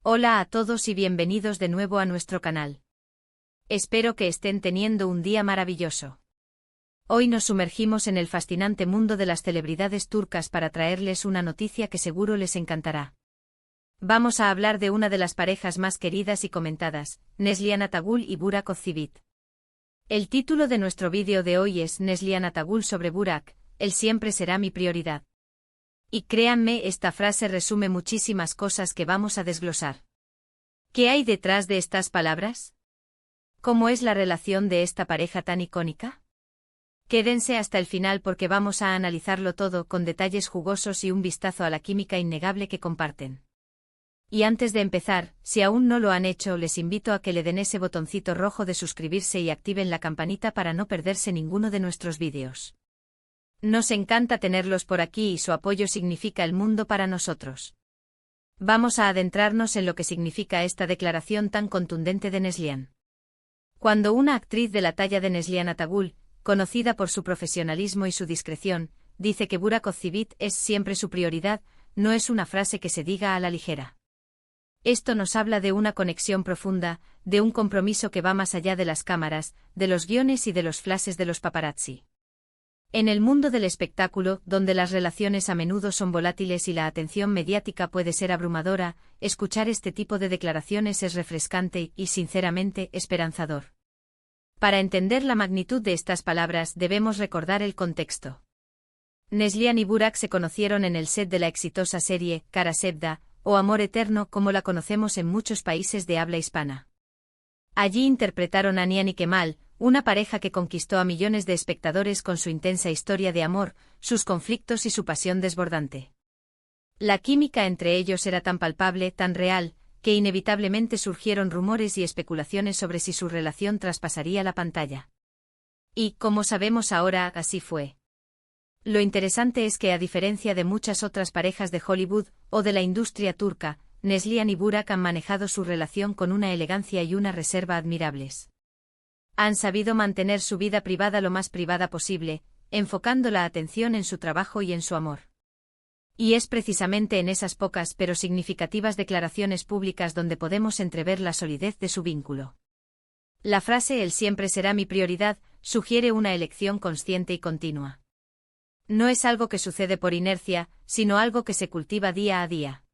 Hola a todos y bienvenidos de nuevo a nuestro canal. Espero que estén teniendo un día maravilloso. Hoy nos sumergimos en el fascinante mundo de las celebridades turcas para traerles una noticia que seguro les encantará. Vamos a hablar de una de las parejas más queridas y comentadas, Neslihan Atagul y Burak Özçivit. El título de nuestro vídeo de hoy es Neslihan Atagul sobre Burak, él siempre será mi prioridad. Y créanme, esta frase resume muchísimas cosas que vamos a desglosar. ¿Qué hay detrás de estas palabras? ¿Cómo es la relación de esta pareja tan icónica? Quédense hasta el final porque vamos a analizarlo todo con detalles jugosos y un vistazo a la química innegable que comparten. Y antes de empezar, si aún no lo han hecho, les invito a que le den ese botoncito rojo de suscribirse y activen la campanita para no perderse ninguno de nuestros vídeos. Nos encanta tenerlos por aquí y su apoyo significa el mundo para nosotros. Vamos a adentrarnos en lo que significa esta declaración tan contundente de Neslihan. Cuando una actriz de la talla de Neslihan Atagul, conocida por su profesionalismo y su discreción, dice que Burak Özçivit es siempre su prioridad, no es una frase que se diga a la ligera. Esto nos habla de una conexión profunda, de un compromiso que va más allá de las cámaras, de los guiones y de los flashes de los paparazzi. En el mundo del espectáculo, donde las relaciones a menudo son volátiles y la atención mediática puede ser abrumadora, escuchar este tipo de declaraciones es refrescante y, sinceramente, esperanzador. Para entender la magnitud de estas palabras debemos recordar el contexto. Neslihan y Burak se conocieron en el set de la exitosa serie Kara Sevda, o Amor Eterno como la conocemos en muchos países de habla hispana. Allí interpretaron a Nihan y Kemal, una pareja que conquistó a millones de espectadores con su intensa historia de amor, sus conflictos y su pasión desbordante. La química entre ellos era tan palpable, tan real, que inevitablemente surgieron rumores y especulaciones sobre si su relación traspasaría la pantalla. Y, como sabemos ahora, así fue. Lo interesante es que a diferencia de muchas otras parejas de Hollywood, o de la industria turca, Neslihan y Burak han manejado su relación con una elegancia y una reserva admirables. Han sabido mantener su vida privada lo más privada posible, enfocando la atención en su trabajo y en su amor. Y es precisamente en esas pocas pero significativas declaraciones públicas donde podemos entrever la solidez de su vínculo. La frase "él siempre será mi prioridad" sugiere una elección consciente y continua. No es algo que sucede por inercia, sino algo que se cultiva día a día.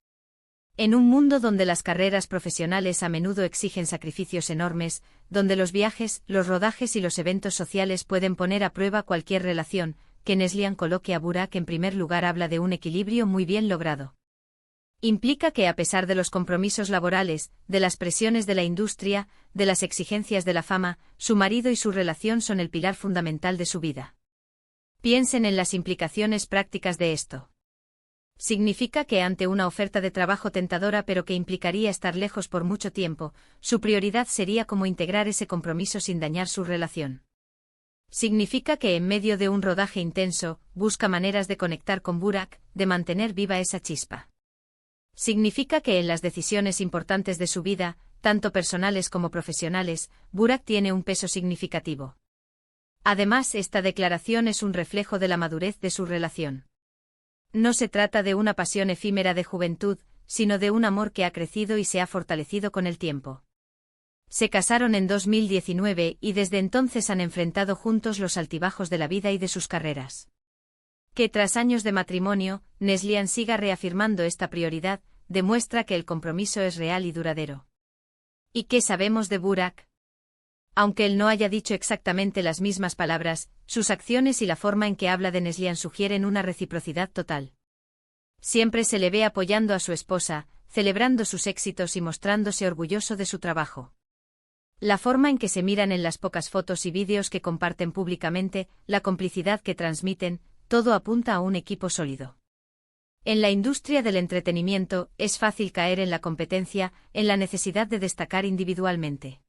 En un mundo donde las carreras profesionales a menudo exigen sacrificios enormes, donde los viajes, los rodajes y los eventos sociales pueden poner a prueba cualquier relación, que Neslihan coloque a Burak en primer lugar habla de un equilibrio muy bien logrado. Implica que a pesar de los compromisos laborales, de las presiones de la industria, de las exigencias de la fama, su marido y su relación son el pilar fundamental de su vida. Piensen en las implicaciones prácticas de esto. Significa que ante una oferta de trabajo tentadora pero que implicaría estar lejos por mucho tiempo, su prioridad sería cómo integrar ese compromiso sin dañar su relación. Significa que en medio de un rodaje intenso, busca maneras de conectar con Burak, de mantener viva esa chispa. Significa que en las decisiones importantes de su vida, tanto personales como profesionales, Burak tiene un peso significativo. Además, esta declaración es un reflejo de la madurez de su relación. No se trata de una pasión efímera de juventud, sino de un amor que ha crecido y se ha fortalecido con el tiempo. Se casaron en 2019 y desde entonces han enfrentado juntos los altibajos de la vida y de sus carreras. Que tras años de matrimonio, Neslihan siga reafirmando esta prioridad, demuestra que el compromiso es real y duradero. ¿Y qué sabemos de Burak? Aunque él no haya dicho exactamente las mismas palabras, sus acciones y la forma en que habla de Neslihan sugieren una reciprocidad total. Siempre se le ve apoyando a su esposa, celebrando sus éxitos y mostrándose orgulloso de su trabajo. La forma en que se miran en las pocas fotos y vídeos que comparten públicamente, la complicidad que transmiten, todo apunta a un equipo sólido. En la industria del entretenimiento, es fácil caer en la competencia, en la necesidad de destacar individualmente.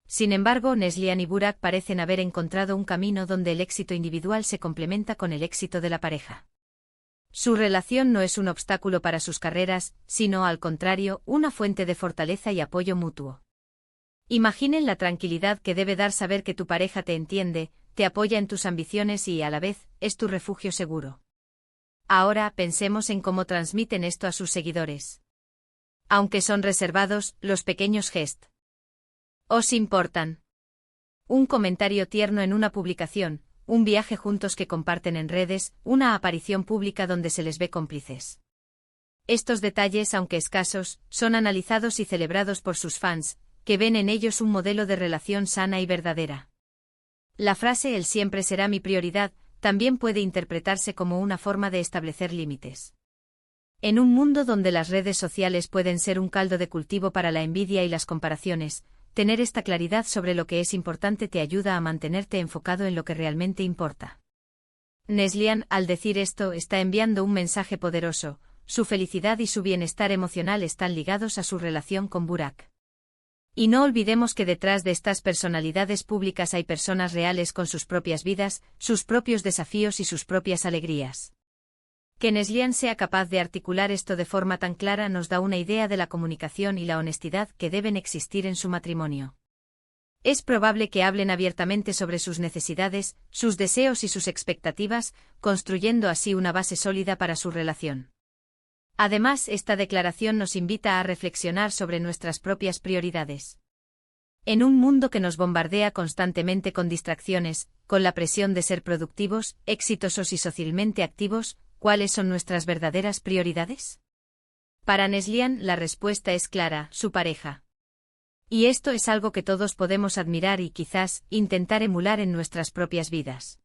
Sin embargo, Neslihan y Burak parecen haber encontrado un camino donde el éxito individual se complementa con el éxito de la pareja. Su relación no es un obstáculo para sus carreras, sino al contrario, una fuente de fortaleza y apoyo mutuo. Imaginen la tranquilidad que debe dar saber que tu pareja te entiende, te apoya en tus ambiciones y, a la vez, es tu refugio seguro. Ahora pensemos en cómo transmiten esto a sus seguidores. Aunque son reservados, los pequeños gestos os importan. Un comentario tierno en una publicación, un viaje juntos que comparten en redes, una aparición pública donde se les ve cómplices. Estos detalles, aunque escasos, son analizados y celebrados por sus fans, que ven en ellos un modelo de relación sana y verdadera. La frase "él siempre será mi prioridad" también puede interpretarse como una forma de establecer límites. En un mundo donde las redes sociales pueden ser un caldo de cultivo para la envidia y las comparaciones, tener esta claridad sobre lo que es importante te ayuda a mantenerte enfocado en lo que realmente importa. Neslihan, al decir esto, está enviando un mensaje poderoso: su felicidad y su bienestar emocional están ligados a su relación con Burak. Y no olvidemos que detrás de estas personalidades públicas hay personas reales con sus propias vidas, sus propios desafíos y sus propias alegrías. Que Neslihan sea capaz de articular esto de forma tan clara nos da una idea de la comunicación y la honestidad que deben existir en su matrimonio. Es probable que hablen abiertamente sobre sus necesidades, sus deseos y sus expectativas, construyendo así una base sólida para su relación. Además, esta declaración nos invita a reflexionar sobre nuestras propias prioridades. En un mundo que nos bombardea constantemente con distracciones, con la presión de ser productivos, exitosos y socialmente activos, ¿cuáles son nuestras verdaderas prioridades? Para Neslihan, la respuesta es clara: su pareja. Y esto es algo que todos podemos admirar y quizás intentar emular en nuestras propias vidas.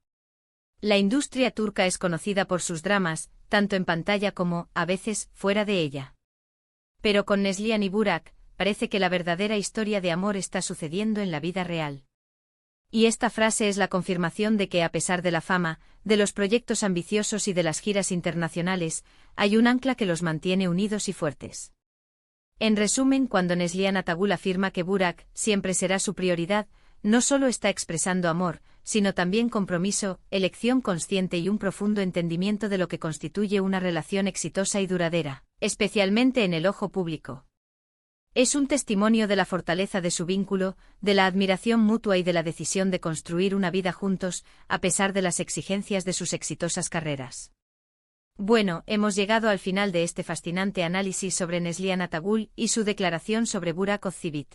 La industria turca es conocida por sus dramas, tanto en pantalla como, a veces, fuera de ella. Pero con Neslihan y Burak, parece que la verdadera historia de amor está sucediendo en la vida real. Y esta frase es la confirmación de que, a pesar de la fama, de los proyectos ambiciosos y de las giras internacionales, hay un ancla que los mantiene unidos y fuertes. En resumen, cuando Neslihan Atagul afirma que Burak siempre será su prioridad, no solo está expresando amor, sino también compromiso, elección consciente y un profundo entendimiento de lo que constituye una relación exitosa y duradera, especialmente en el ojo público. Es un testimonio de la fortaleza de su vínculo, de la admiración mutua y de la decisión de construir una vida juntos, a pesar de las exigencias de sus exitosas carreras. Bueno, hemos llegado al final de este fascinante análisis sobre Neslihan Atagul y su declaración sobre Burak Özçivit.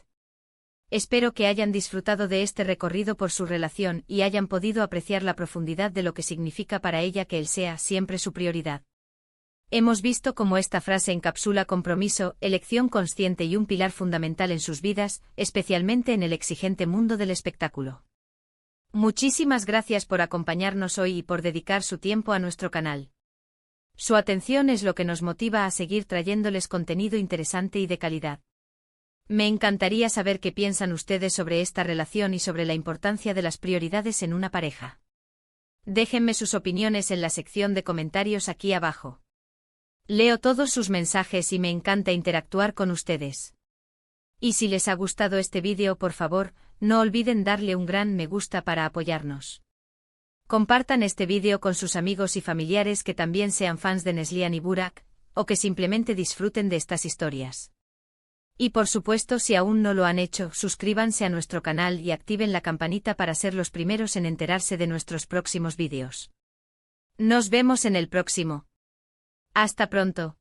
Espero que hayan disfrutado de este recorrido por su relación y hayan podido apreciar la profundidad de lo que significa para ella que él sea siempre su prioridad. Hemos visto cómo esta frase encapsula compromiso, elección consciente y un pilar fundamental en sus vidas, especialmente en el exigente mundo del espectáculo. Muchísimas gracias por acompañarnos hoy y por dedicar su tiempo a nuestro canal. Su atención es lo que nos motiva a seguir trayéndoles contenido interesante y de calidad. Me encantaría saber qué piensan ustedes sobre esta relación y sobre la importancia de las prioridades en una pareja. Déjenme sus opiniones en la sección de comentarios aquí abajo. Leo todos sus mensajes y me encanta interactuar con ustedes. Y si les ha gustado este vídeo, por favor, no olviden darle un gran me gusta para apoyarnos. Compartan este vídeo con sus amigos y familiares que también sean fans de Neslihan y Burak, o que simplemente disfruten de estas historias. Y por supuesto, si aún no lo han hecho, suscríbanse a nuestro canal y activen la campanita para ser los primeros en enterarse de nuestros próximos vídeos. Nos vemos en el próximo. Hasta pronto.